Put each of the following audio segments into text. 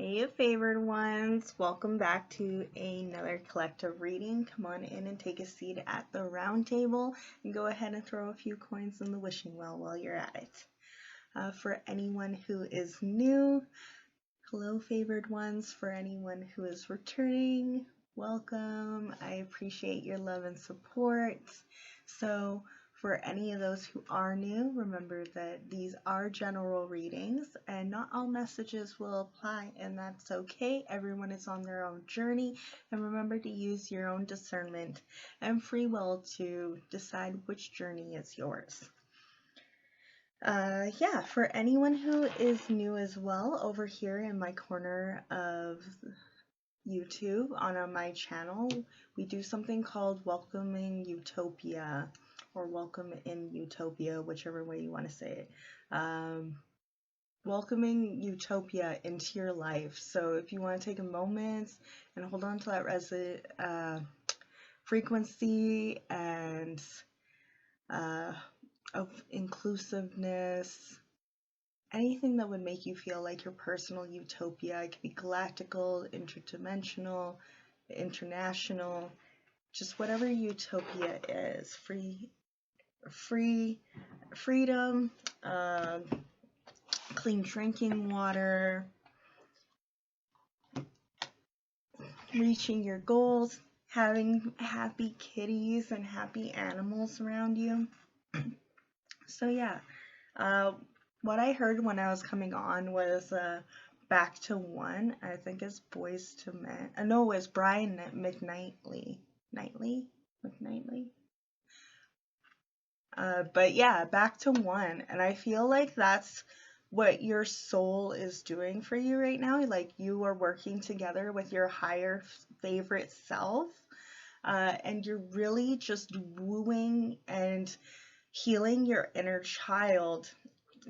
Hey, favored ones, welcome back to another collective reading. Come on in and take a seat at the round table and go ahead and throw a few coins in the wishing well while you're at it. For anyone who is new, hello, favored ones. For anyone who is returning, welcome. I appreciate your love and support. So, for any of those who are new, remember that these are general readings and not all messages will apply, and that's okay. Everyone is on their own journey, and remember to use your own discernment and free will to decide which journey is yours. For anyone who is new as well, over here in my corner of YouTube on my channel, we do something called Welcoming Utopia, or Welcome in Utopia, whichever way you want to say it. Welcoming Utopia into your life. So if you want to take a moment and hold on to that frequency and of inclusiveness, anything that would make you feel like your personal utopia. It could be galactical, interdimensional, international, just whatever utopia is. Freedom, clean drinking water, reaching your goals, having happy kitties and happy animals around you. So yeah, what I heard when I was coming on was Back to One. I think it's Boys to Men. No, it's Brian McKnightly. McKnightly? But yeah, Back to One. And I feel like that's what your soul is doing for you right now. Like you are working together with your higher favorite self. And you're really just wooing and healing your inner child.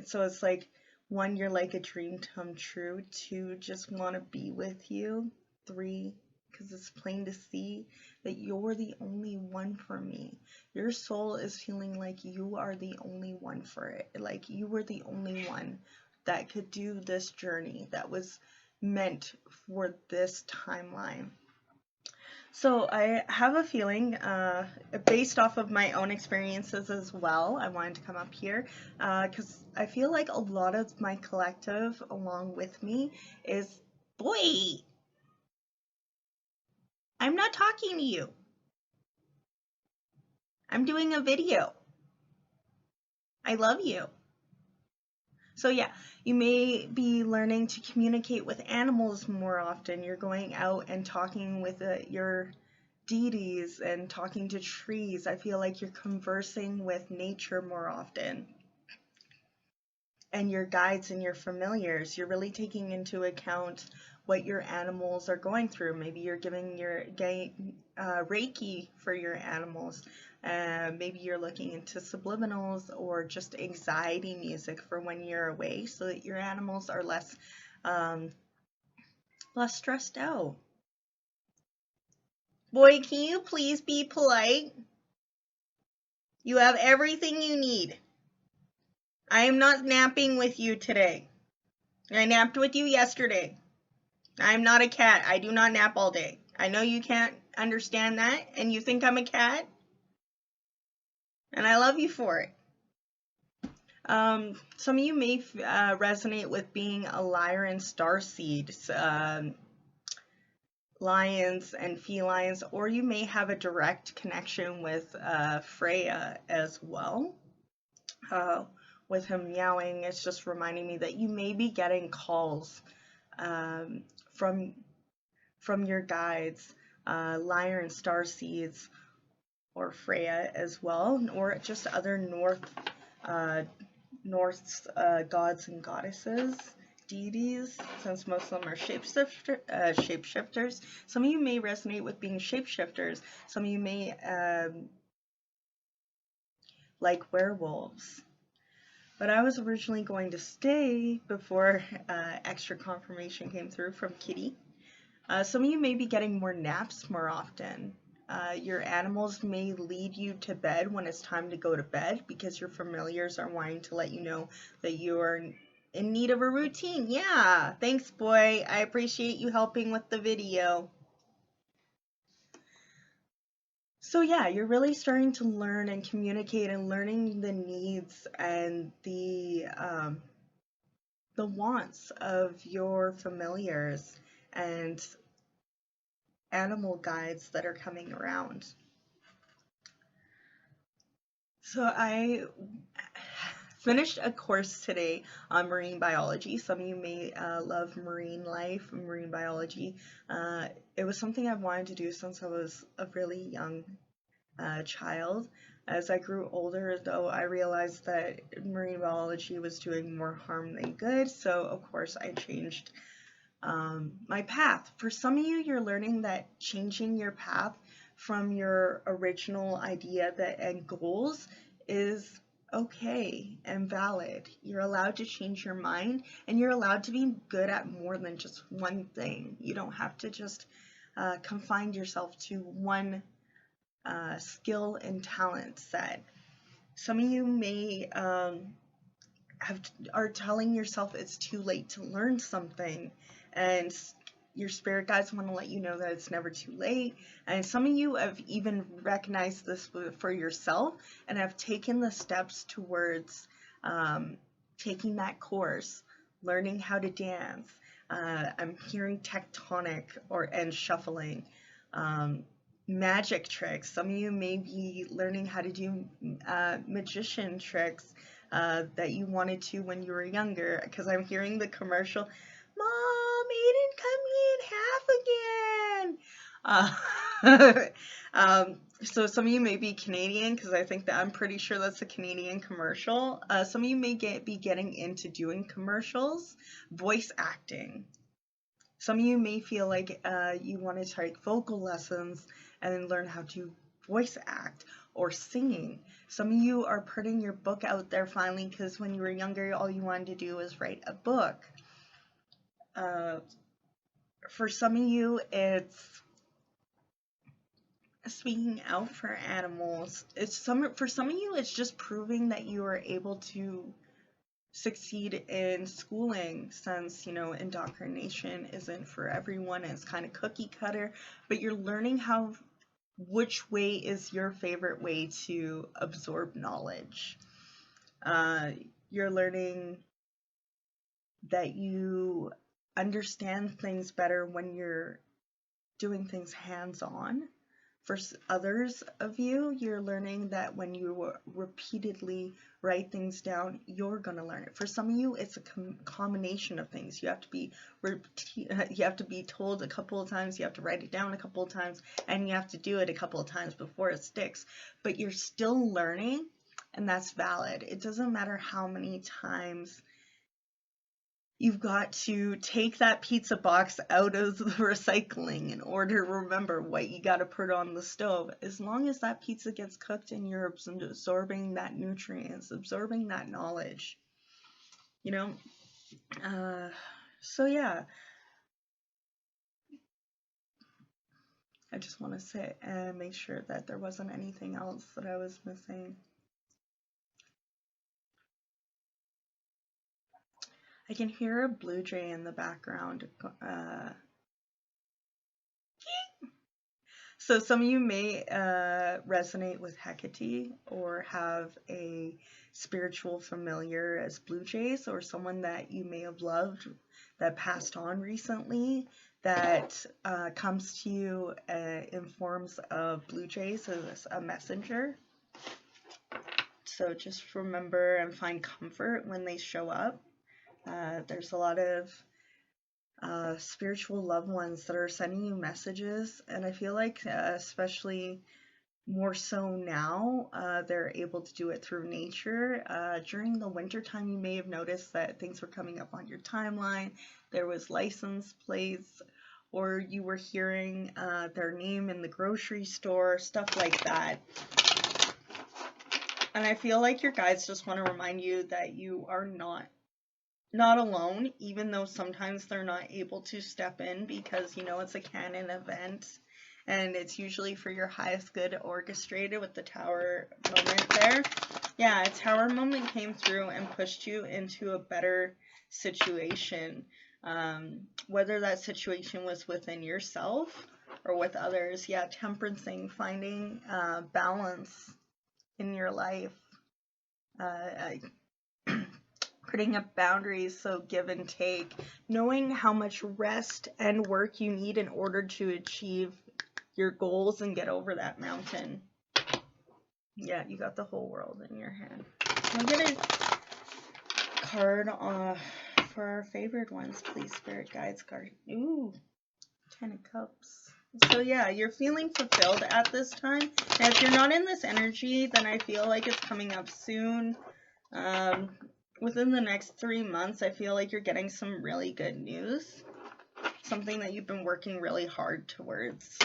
So it's like, 1, you're like a dream come true. 2, just want to be with you. 3, because it's plain to see that you're the only one for me. Your soul is feeling like you are the only one for it. Like you were the only one that could do this journey that was meant for this timeline. So I have a feeling, based off of my own experiences as well, I wanted to come up here because I feel like a lot of my collective along with me is, boy, I'm not talking to you. I'm doing a video. I love you. So yeah, you may be learning to communicate with animals more often. You're going out and talking with your deities and talking to trees. I feel like you're conversing with nature more often. And your guides and your familiars, you're really taking into account what your animals are going through. Maybe you're giving your Reiki for your animals. Maybe you're looking into subliminals or just anxiety music for when you're away so that your animals are less stressed out. Boy, can you please be polite? You have everything you need. I am not napping with you today. I napped with you yesterday. I'm not a cat. I do not nap all day. I know you can't understand that, and you think I'm a cat, and I love you for it. Some of you may resonate with being a liar and starseeds, lions and felines, or you may have a direct connection with Freya as well. With him meowing, it's just reminding me that you may be getting calls from your guides, liar and starseeds, or Freya as well, or just other North's gods and goddesses, deities, since most of them are shapeshifters. Some of you may resonate with being shapeshifters. Some of you may like werewolves. But I was originally going to stay before extra confirmation came through from Kitty. Some of you may be getting more naps more often. Your animals may lead you to bed when it's time to go to bed because your familiars are wanting to let you know that you are in need of a routine. Yeah, thanks, boy. I appreciate you helping with the video. So yeah, you're really starting to learn and communicate and learning the needs and the wants of your familiars and animal guides that are coming around. So I finished a course today on marine biology. Some of you may love marine life, marine biology. It was something I've wanted to do since I was a really young child. As I grew older, though, I realized that marine biology was doing more harm than good, so of course I changed my path. For some of you, you're learning that changing your path from your original idea and goals is okay and valid. You're allowed to change your mind, and you're allowed to be good at more than just one thing. You don't have to just confine yourself to one skill and talent set. Some of you may are telling yourself it's too late to learn something, and your spirit guides want to let you know that it's never too late. And some of you have even recognized this for yourself and have taken the steps towards taking that course, learning how to dance. I'm hearing tectonic and shuffling. Magic tricks. Some of you may be learning how to do magician tricks that you wanted to when you were younger, because I'm hearing the commercial, Mom, Aiden, come in half again. So some of you may be Canadian, because I'm pretty sure that's a Canadian commercial. Some of you may be getting into doing commercials, voice acting. Some of you may feel like you want to take vocal lessons and then learn how to voice act or singing. Some of you are putting your book out there finally, because when you were younger, all you wanted to do was write a book. For some of you, it's speaking out for animals. For some of you, it's just proving that you are able to succeed in schooling, since indoctrination isn't for everyone. It's kind of cookie cutter, but you're learning which way is your favorite way to absorb knowledge. You're learning that you understand things better when you're doing things hands-on. For others of you, you're learning that when you repeatedly write things down, you're going to learn it. For some of you, it's a combination of things. You have to be told a couple of times, you have to write it down a couple of times, and you have to do it a couple of times before it sticks. But you're still learning, and that's valid. It doesn't matter how many times you've got to take that pizza box out of the recycling in order to remember what you got to put on the stove. As long as that pizza gets cooked and you're absorbing that nutrients, absorbing that knowledge, so yeah, I just want to sit and make sure that there wasn't anything else that I was missing. I can hear a blue jay in the background. So some of you may resonate with Hecate or have a spiritual familiar as blue jays, or someone that you may have loved that passed on recently that comes to you in forms of blue jays as a messenger. So just remember and find comfort when they show up. There's a lot of spiritual loved ones that are sending you messages, and I feel like especially more so now, they're able to do it through nature. During the winter time, you may have noticed that things were coming up on your timeline. There was license plates, or you were hearing their name in the grocery store, stuff like that. And I feel like your guides just want to remind you that you are not alone, even though sometimes they're not able to step in because, it's a canon event and it's usually for your highest good orchestrated with the tower moment there. Yeah, a tower moment came through and pushed you into a better situation, whether that situation was within yourself or with others. Yeah, temperancing, finding balance in your life, putting up boundaries, so give and take, knowing how much rest and work you need in order to achieve your goals and get over that mountain. Yeah, you got the whole world in your hand. I'm gonna card for our favored ones, please, Spirit Guides card. Ooh, 10 of Cups. So yeah, you're feeling fulfilled at this time. And if you're not in this energy, then I feel like it's coming up soon. Within the next 3 months, I feel like you're getting some really good news. Something that you've been working really hard towards.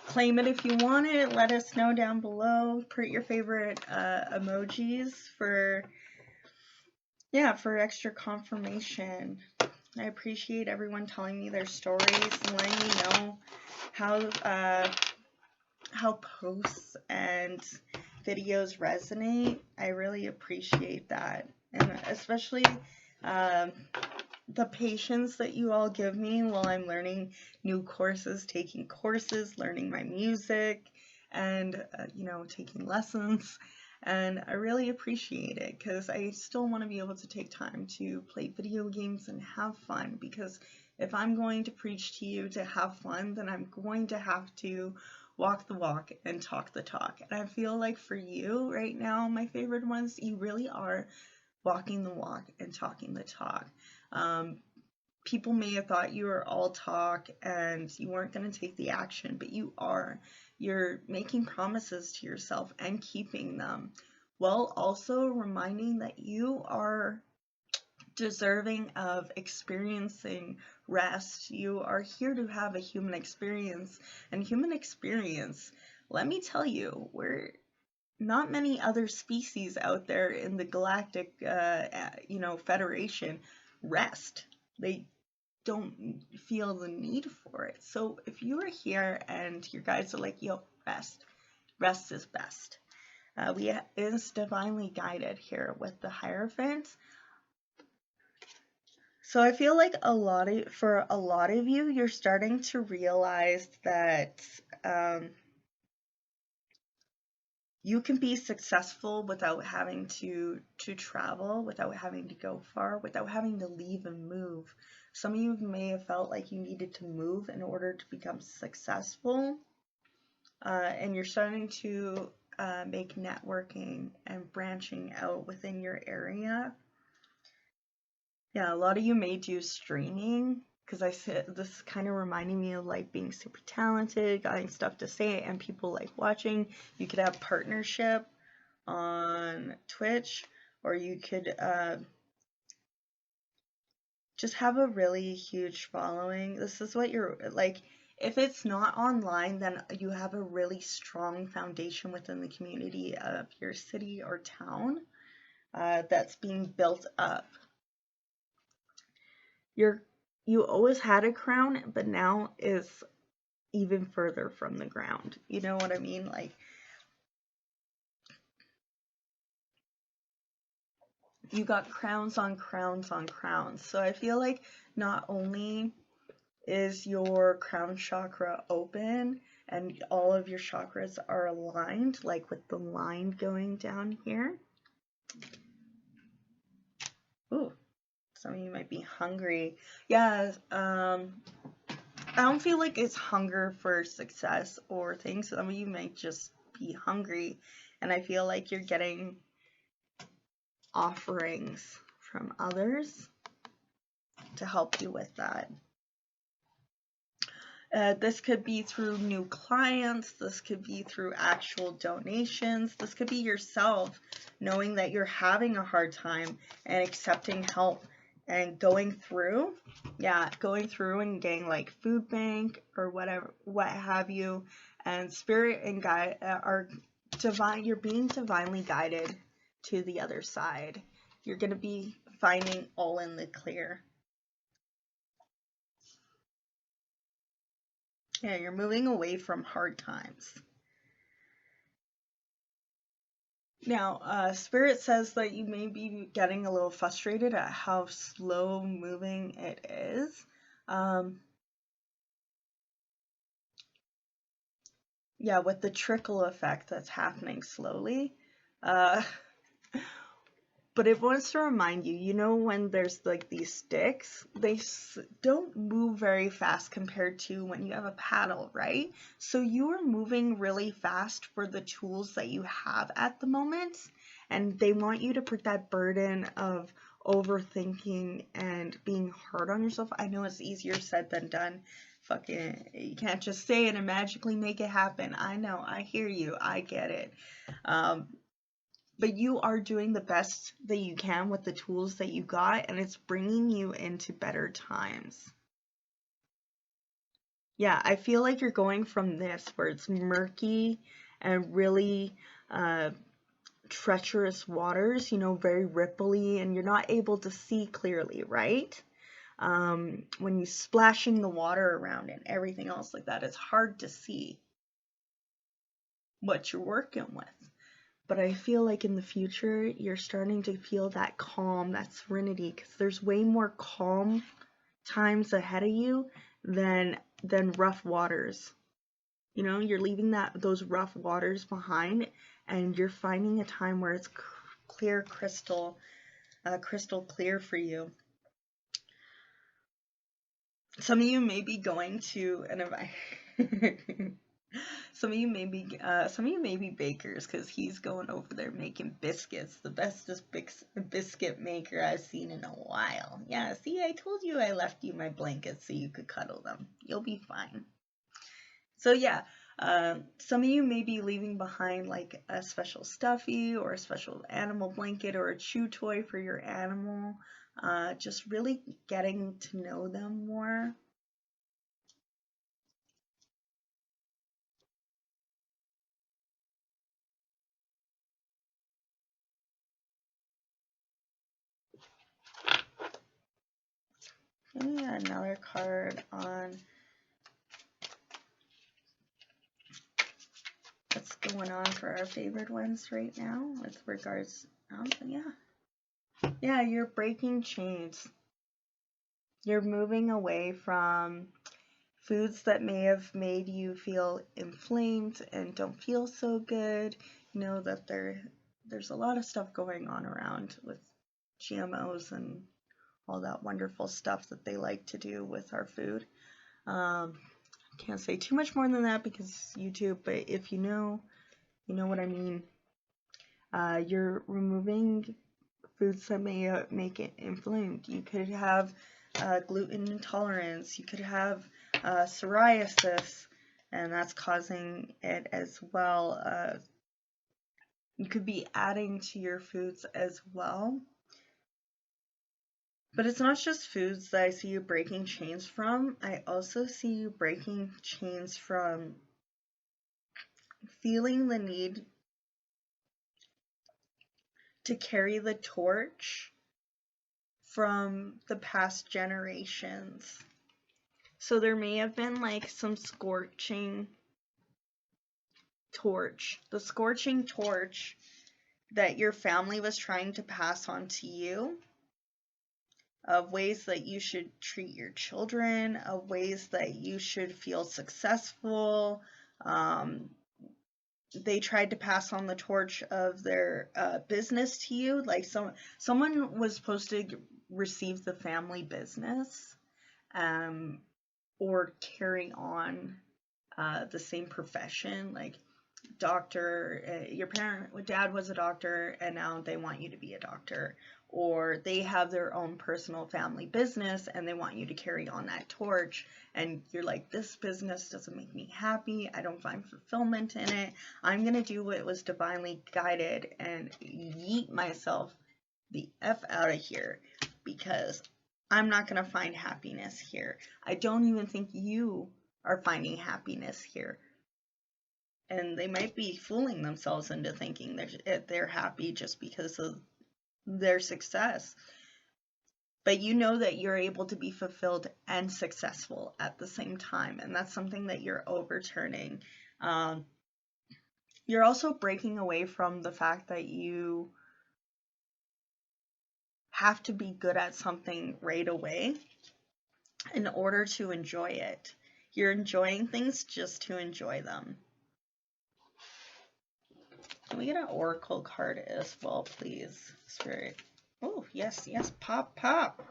Claim it if you want it. Let us know down below. Put your favorite emojis for extra confirmation. I appreciate everyone telling me their stories and letting me know how posts and videos resonate. I really appreciate that, and especially the patience that you all give me while I'm learning new courses, taking courses, learning my music, and taking lessons. And I really appreciate it, because I still want to be able to take time to play video games and have fun, because if I'm going to preach to you to have fun, then I'm going to have to walk the walk and talk the talk. And I feel like for you right now, my favorite ones, you really are walking the walk and talking the talk. People may have thought you were all talk and you weren't going to take the action, but you are. You're making promises to yourself and keeping them, while also reminding that you are deserving of experiencing rest. You are here to have a human experience, and human experience, let me tell you, we're not many other species out there in the Galactic, Federation rest. They don't feel the need for it. So if you are here and your guides are like, yo, rest is best. Is divinely guided here with the Hierophant. So I feel like for a lot of you, you're starting to realize that you can be successful without having to travel, without having to go far, without having to leave and move. Some of you may have felt like you needed to move in order to become successful, and you're starting to make networking and branching out within your area. Yeah, a lot of you may do streaming, because I said this is kind of reminding me of like being super talented, getting stuff to say, and people like watching. You could have partnership on Twitch, or you could just have a really huge following. This is what you're like. If it's not online, then you have a really strong foundation within the community of your city or town that's being built up. You always had a crown, but now is even further from the ground. You know what I mean? Like, you got crowns on crowns on crowns. So I feel like not only is your crown chakra open and all of your chakras are aligned, like with the line going down here. Ooh, some of you might be hungry. Yeah, I don't feel like it's hunger for success or things. Some of you might just be hungry, and I feel like you're getting offerings from others to help you with that. This could be through new clients. This could be through actual donations. This could be yourself knowing that you're having a hard time and accepting help and going through and getting like food bank or whatever, what have you. And spirit and guide are divine. You're being divinely guided to the other side. You're going to be finding all in the clear. Yeah, you're moving away from hard times. Now, Spirit says that you may be getting a little frustrated at how slow moving it is. Yeah, with the trickle effect that's happening slowly. Uh, but it wants to remind you, you know, when there's like these sticks, they don't move very fast compared to when you have a paddle, right? So you are moving really fast for the tools that you have at the moment, and they want you to put that burden of overthinking and being hard on yourself. I know it's easier said than done. Fucking, you can't just say it and magically make it happen. I know, I hear you, I get it. But you are doing the best that you can with the tools that you got, and it's bringing you into better times. Yeah, I feel like you're going from this where it's murky and really treacherous waters, you know, very ripply, and you're not able to see clearly, right? When you splashing the water around and everything else like that, it's hard to see what you're working with. But I feel like in the future, you're starting to feel that calm, that serenity, because there's way more calm times ahead of you than rough waters. You know, you're leaving those rough waters behind, and you're finding a time where it's clear, crystal clear for you. Some of you may be going to an event. Some of you may be bakers, because he's going over there making biscuits, the bestest biscuit maker I've seen in a while. Yeah, see, I told you I left you my blankets so you could cuddle them. You'll be fine. So yeah, some of you may be leaving behind like a special stuffy or a special animal blanket or a chew toy for your animal. Just really getting to know them more. Yeah, another card on what's going on for our favored ones right now with regards. Yeah, you're breaking chains. You're moving away from foods that may have made you feel inflamed and don't feel so good. You know that there's a lot of stuff going on around with GMOs and all that wonderful stuff that they like to do with our food. Can't say too much more than that because YouTube, but if you know what I mean. You're removing foods that may make it inflamed. You could have gluten intolerance. You could have psoriasis, and that's causing it as well. You could be adding to your foods as well. But it's not just foods that I see you breaking chains from. I also see you breaking chains from feeling the need to carry the torch from the past generations. So there may have been like some scorching torch. The scorching torch that your family was trying to pass on to you, of ways that you should treat your children, of ways that you should feel successful. They tried to pass on the torch of their business to you. Like someone was supposed to receive the family business, or carry on the same profession, like doctor. Your dad was a doctor, and now they want you to be a doctor, or they have their own personal family business and they want you to carry on that torch, and you're like, this business doesn't make me happy, I don't find fulfillment in it, I'm gonna do what was divinely guided and yeet myself the F out of here because I'm not gonna find happiness here. I don't even think you are finding happiness here. And they might be fooling themselves into thinking they're happy just because of their success. But you know that you're able to be fulfilled and successful at the same time, and that's something that you're overturning. You're also breaking away from the fact that you have to be good at something right away in order to enjoy it. You're enjoying things just to enjoy them. Can we get an oracle card as well, please, Spirit? Oh, yes, yes, pop, pop.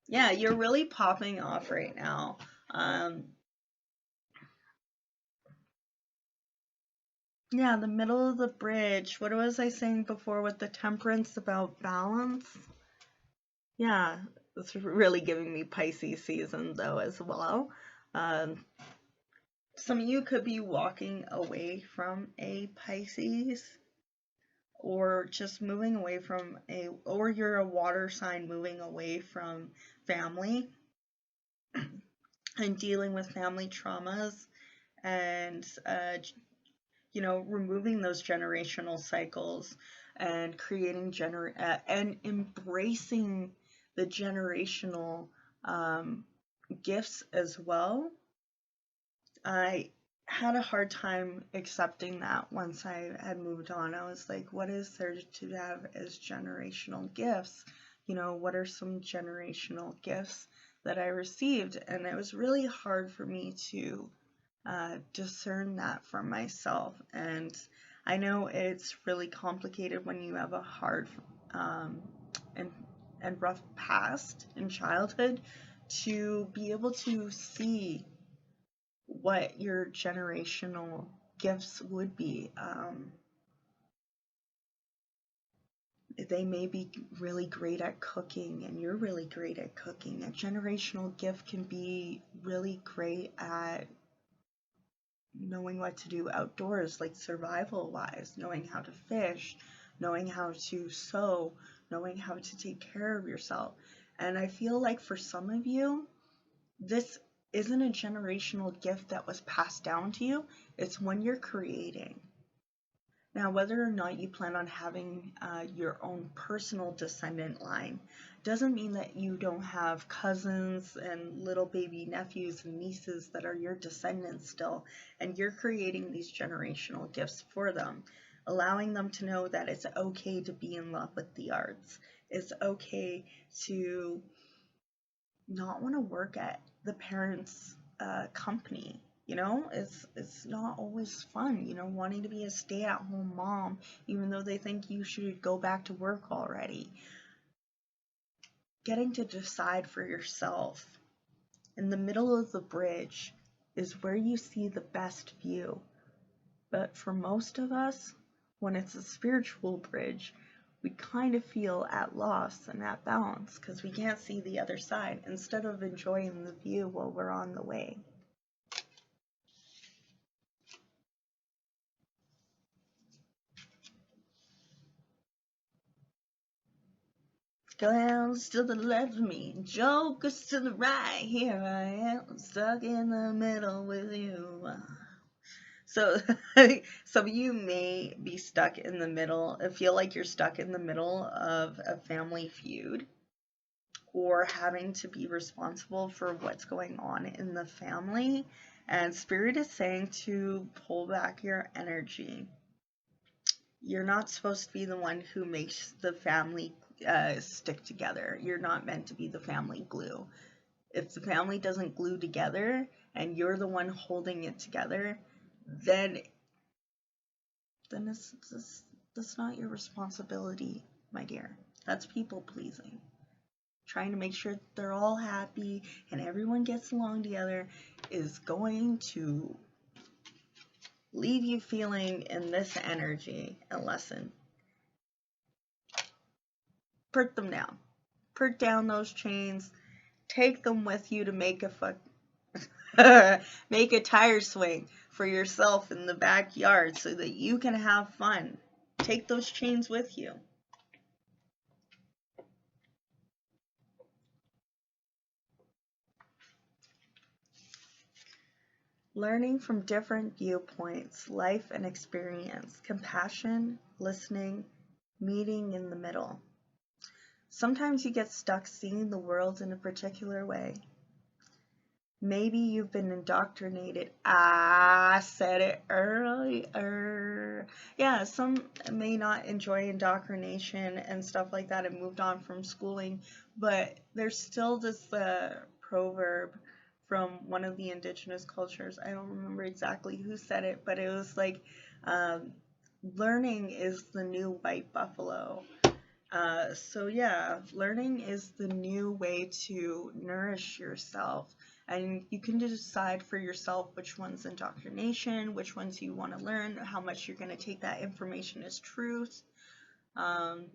Yeah, you're really popping off right now. Yeah, the middle of the bridge. What was I saying before with the temperance about balance? Yeah, it's really giving me Pisces season though as well. Um, some of you could be walking away from a Pisces, or just moving away from or you're a water sign moving away from family and dealing with family traumas and removing those generational cycles and creating and embracing the generational gifts as well. I had a hard time accepting that once I had moved on. I was like, what is there to have as generational gifts? What are some generational gifts that I received? And it was really hard for me to discern that for myself. And I know it's really complicated when you have a hard and rough past in childhood to be able to see what your generational gifts would be. They may be really great at cooking and you're really great at cooking. A generational gift can be really great at knowing what to do outdoors, like survival wise, knowing how to fish, knowing how to sew, knowing how to take care of yourself. And I feel like for some of you, this isn't a generational gift that was passed down to you, it's when you're creating. Now, whether or not you plan on having your own personal descendant line doesn't mean that you don't have cousins and little baby nephews and nieces that are your descendants still, and you're creating these generational gifts for them, allowing them to know that it's okay to be in love with the arts. It's okay to not want to work at the parents' company. It's not always fun, wanting to be a stay-at-home mom, even though they think you should go back to work already. Getting to decide for yourself. In the middle of the bridge is where you see the best view. But for most of us, when it's a spiritual bridge, we kind of feel at loss and at balance because we can't see the other side instead of enjoying the view while we're on the way. Clowns to the left of me, jokers to the right. Here I am, stuck in the middle with you. So some of you may be stuck in the middle, feel like you're stuck in the middle of a family feud, or having to be responsible for what's going on in the family. And Spirit is saying to pull back your energy. You're not supposed to be the one who makes the family stick together. You're not meant to be the family glue. If the family doesn't glue together and you're the one holding it together, then that's not your responsibility, my dear. That's people pleasing. Trying to make sure that they're all happy and everyone gets along together is going to leave you feeling in this energy and lesson. Put them down. Put down those chains. Take them with you to make make a tire swing for yourself in the backyard so that you can have fun. Take those chains with you. Learning from different viewpoints, life and experience, compassion, listening, meeting in the middle. Sometimes you get stuck seeing the world in a particular way. Maybe you've been indoctrinated. I said it earlier. Yeah, some may not enjoy indoctrination and stuff like that and moved on from schooling, but there's still this proverb from one of the indigenous cultures. I don't remember exactly who said it, but it was like, um, learning is the new white buffalo. So yeah, learning is the new way to nourish yourself. And you can decide for yourself which one's indoctrination, which ones you want to learn, how much you're going to take that information as truth. Um,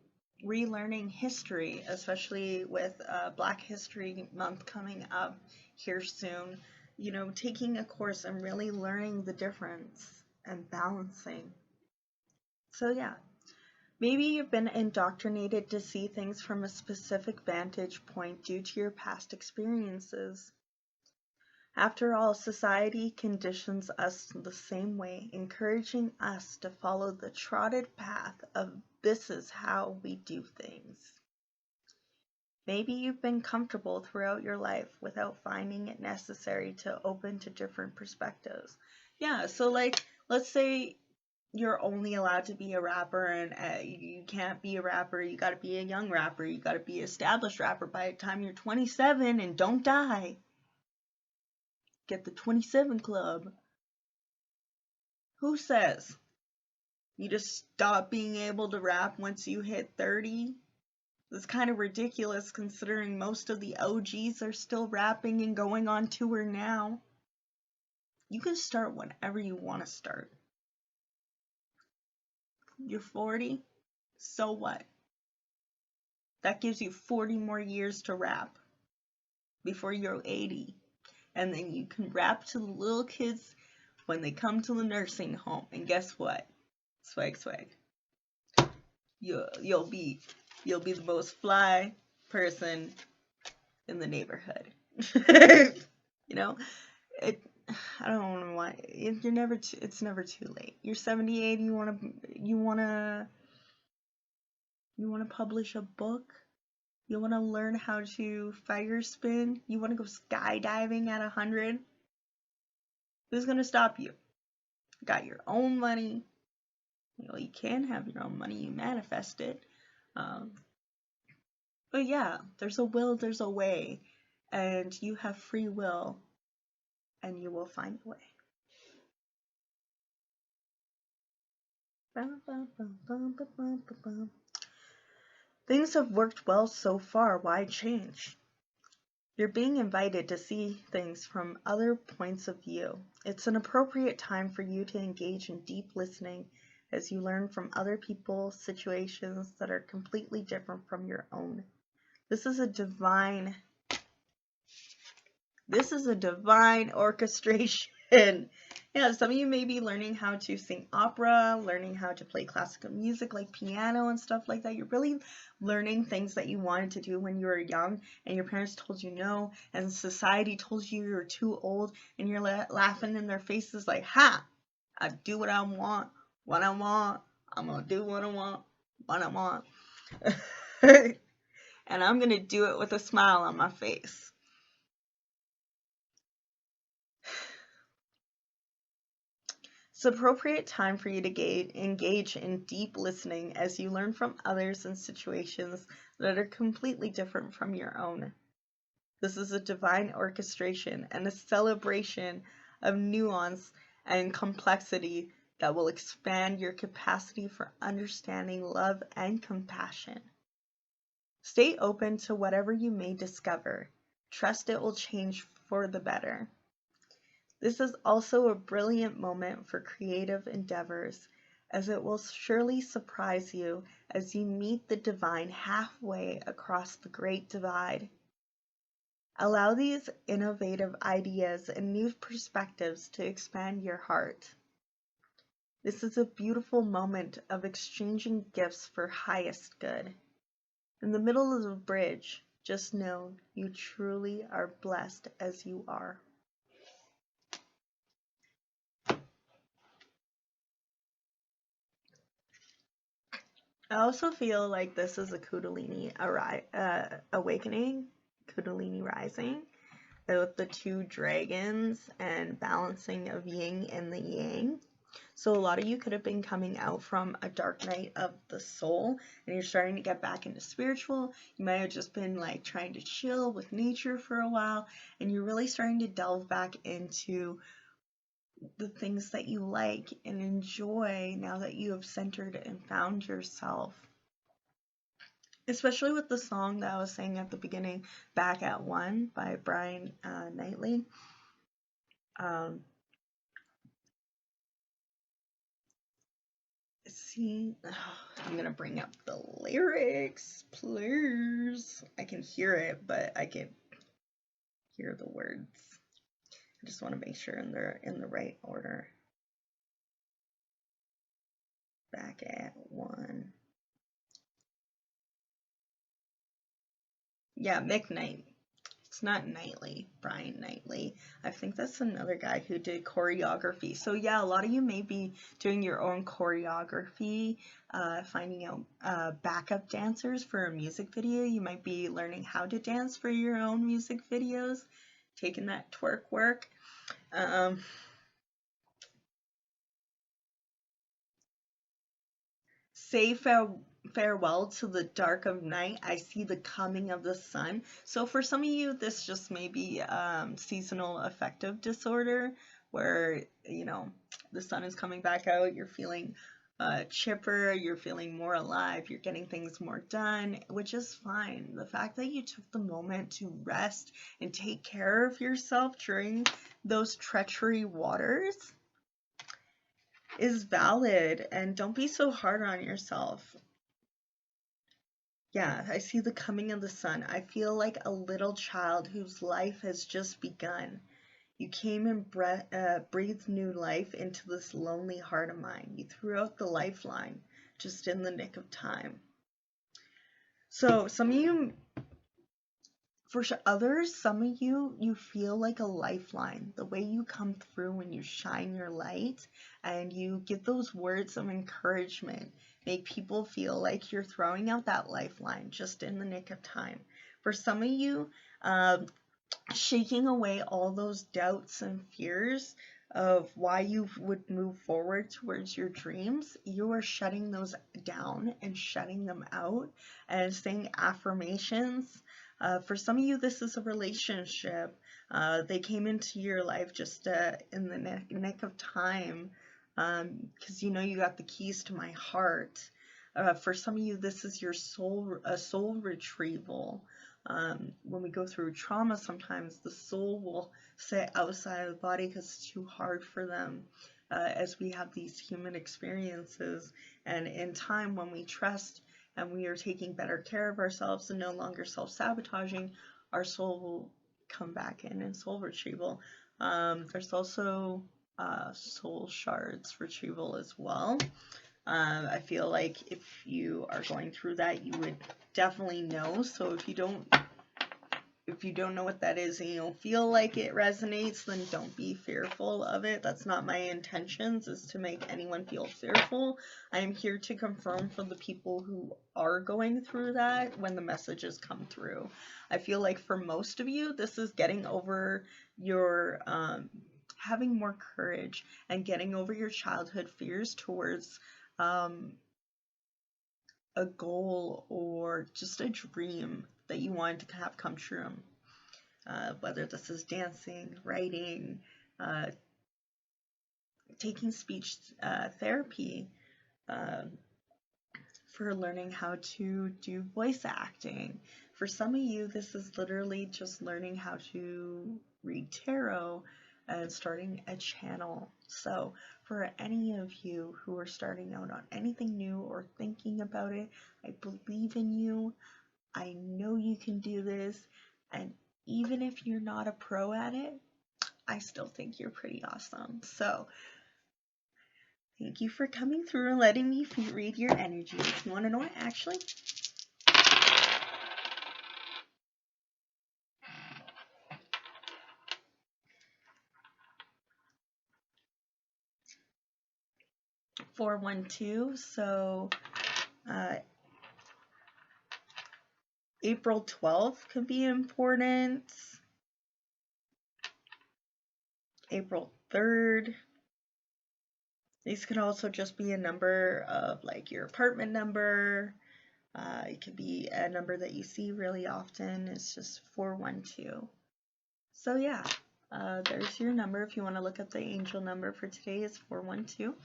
Relearning history, especially with Black History Month coming up here soon. You know, taking a course and really learning the difference and balancing. So yeah, maybe you've been indoctrinated to see things from a specific vantage point due to your past experiences. After all, society conditions us the same way, encouraging us to follow the trodden path of this is how we do things. Maybe you've been comfortable throughout your life without finding it necessary to open to different perspectives. Yeah, so like, let's say you're only allowed to be a rapper and you can't be a rapper, you gotta be a young rapper, you gotta be an established rapper by the time you're 27 and don't die. Get the 27 club. Who says you just stop being able to rap once you hit 30? It's kind of ridiculous considering most of the OGs are still rapping and going on tour now. You can start whenever you want to start. You're 40, so what? That gives you 40 more years to rap before you're 80. And then you can rap to the little kids when they come to the nursing home. And guess what? Swag, swag. You'll be the most fly person in the neighborhood. You know, it. I don't know why. You're never. It's never too late. You're 78. You wanna publish a book. You wanna learn how to fire spin. You wanna go skydiving at 100. Who's gonna stop you? Got your own money. You know, you can have your own money. You manifest it. Um, but yeah, there's a will, there's a way, and you have free will, and you will find a way. Things have worked well so far, why change? You're being invited to see things from other points of view. It's an appropriate time for you to engage in deep listening as you learn from other people, situations that are completely different from your own. This is a divine orchestration. Yeah, some of you may be learning how to sing opera, learning how to play classical music like piano and stuff like that. You're really learning things that you wanted to do when you were young and your parents told you no, and society told you you're too old, and you're laughing in their faces like, ha, I do what I want, when I want, I'm gonna do what I want, when I want. And I'm gonna do it with a smile on my face. It's appropriate time for you to engage in deep listening as you learn from others in situations that are completely different from your own. This is a divine orchestration and a celebration of nuance and complexity that will expand your capacity for understanding, love, and compassion. Stay open to whatever you may discover. Trust it will change for the better. This is also a brilliant moment for creative endeavors, as it will surely surprise you as you meet the divine halfway across the great divide. Allow these innovative ideas and new perspectives to expand your heart. This is a beautiful moment of exchanging gifts for highest good. In the middle of the bridge, just know you truly are blessed as you are. I also feel like this is a Kundalini awakening, Kundalini rising. with the two dragons and balancing of yin and the yang. So a lot of you could have been coming out from a dark night of the soul and you're starting to get back into spiritual. You might have just been like trying to chill with nature for a while and you're really starting to delve back into the things that you like and enjoy now that you have centered and found yourself. Especially with the song that I was saying at the beginning, Back at One by Brian Knightley. See, I'm going to bring up the lyrics, please. I can hear it, but I can hear the words. I just want to make sure they're in the right order. Back at One. Yeah, Mick Knight. It's not Knightley, Brian Knightley. I think that's another guy who did choreography. So yeah, a lot of you may be doing your own choreography, finding out backup dancers for a music video. You might be learning how to dance for your own music videos, taking that twerk work. Say farewell to the dark of night. I see the coming of the sun. So for some of you, this just may be seasonal affective disorder where, you know, the sun is coming back out. You're feeling chipper. You're feeling more alive. You're getting things more done, which is fine. The fact that you took the moment to rest and take care of yourself during those treachery waters is valid, and don't be so hard on yourself. Yeah, I see the coming of the sun. I feel like a little child whose life has just begun. You came and breathed new life into this lonely heart of mine. You threw out the lifeline just in the nick of time. So some of you, for others, some of you feel like a lifeline. The way you come through when you shine your light and you give those words of encouragement, make people feel like you're throwing out that lifeline just in the nick of time. For some of you, shaking away all those doubts and fears of why you would move forward towards your dreams, you are shutting those down and shutting them out and saying affirmations. For some of you, this is a relationship. They came into your life just in the nick of time because you know you got the keys to my heart. For some of you, this is your soul retrieval. When we go through trauma, sometimes the soul will sit outside of the body because it's too hard for them as we have these human experiences. And in time, when we trust and we are taking better care of ourselves and no longer self-sabotaging, our soul will come back in soul retrieval. There's also soul shards retrieval as well. I feel like if you are going through that, you would definitely know. So if you don't know what that is and you don't feel like it resonates, then don't be fearful of it. That's not my intentions, is to make anyone feel fearful. I am here to confirm for the people who are going through that when the messages come through. I feel like for most of you, this is getting over your having more courage and getting over your childhood fears towards a goal or just a dream that you wanted to have come true. Whether this is dancing, writing, taking speech therapy, for learning how to do voice acting. For some of you, this is literally just learning how to read tarot and starting a channel. So for any of you who are starting out on anything new or thinking about it, I believe in you. I know you can do this. And even if you're not a pro at it, I still think you're pretty awesome. So thank you for coming through and letting me read your energy. You want to know what? Actually, (412). So April 12th could be important. April 3rd. These could also just be a number of like your apartment number. It could be a number that you see really often. It's just 412. So yeah, there's your number. If you want to look up the angel number for today, is 412.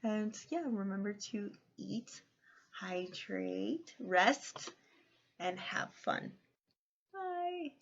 And yeah, remember to eat, hydrate, rest, and have fun. Bye.